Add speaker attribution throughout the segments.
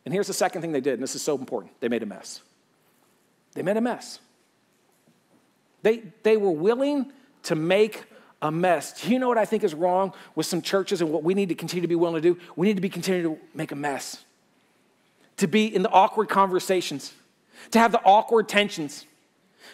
Speaker 1: And here's the second thing they did, and this is so important. They made a mess. They made a mess. They were willing to make a mess. Do you know what I think is wrong with some churches and what we need to continue to be willing to do? We need to be continue to make a mess. To be in the awkward conversations. To have the awkward tensions.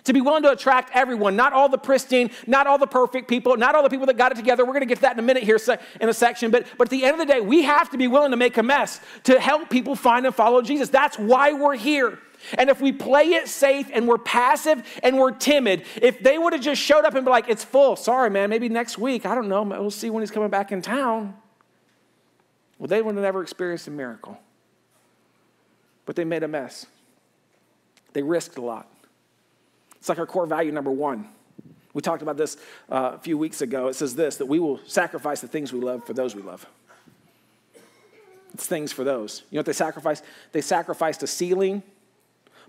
Speaker 1: To be willing to attract everyone, not all the pristine, not all the perfect people, not all the people that got it together. We're going to get to that in a minute here in a section. But at the end of the day, we have to be willing to make a mess to help people find and follow Jesus. That's why we're here. And if we play it safe and we're passive and we're timid, if they would have just showed up and be like, it's full, sorry, man, maybe next week, I don't know, we'll see when he's coming back in town. Well, they would have never experienced a miracle. But they made a mess. They risked a lot. It's like our core value number 1. We talked about this a few weeks ago. It says this, that we will sacrifice the things we love for those we love. It's things for those. You know what they sacrificed? They sacrificed a ceiling,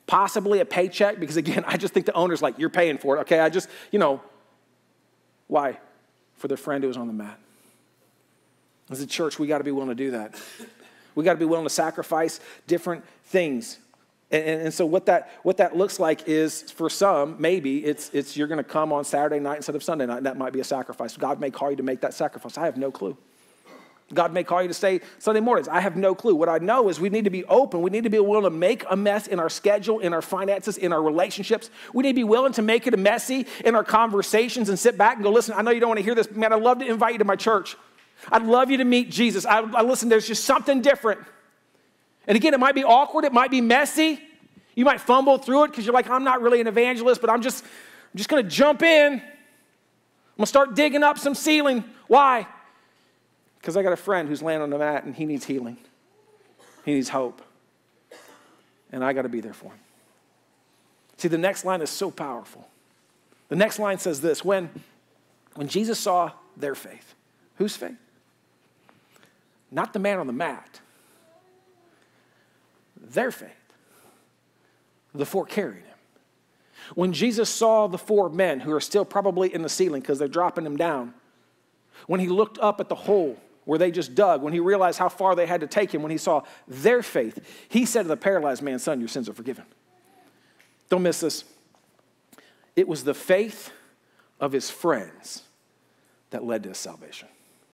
Speaker 1: possibly a paycheck, because again, I just think the owner's like, you're paying for it. Okay, why? For their friend who was on the mat. As a church, we got to be willing to do that. We got to be willing to sacrifice different things. And so what that looks like is, for some, maybe it's you're going to come on Saturday night instead of Sunday night, and that might be a sacrifice. God may call you to make that sacrifice. I have no clue. God may call you to stay Sunday mornings. I have no clue. What I know is we need to be open. We need to be willing to make a mess in our schedule, in our finances, in our relationships. We need to be willing to make it messy in our conversations and sit back and go, listen, I know you don't want to hear this. Man, I'd love to invite you to my church. I'd love you to meet Jesus. Listen, there's just something different. And again, it might be awkward. It might be messy. You might fumble through it because you're like, I'm not really an evangelist, but I'm just going to jump in. I'm going to start digging up some ceiling. Why? Because I got a friend who's laying on the mat and he needs healing. He needs hope. And I got to be there for him. See, the next line is so powerful. The next line says this, when Jesus saw their faith. Whose faith? Not the man on the mat. Their faith. The 4 carried him. When Jesus saw the 4 men who are still probably in the ceiling because they're dropping him down, when he looked up at the hole where they just dug, when he realized how far they had to take him, when he saw their faith, he said to the paralyzed man, son, your sins are forgiven. Don't miss this. It was the faith of his friends that led to his salvation.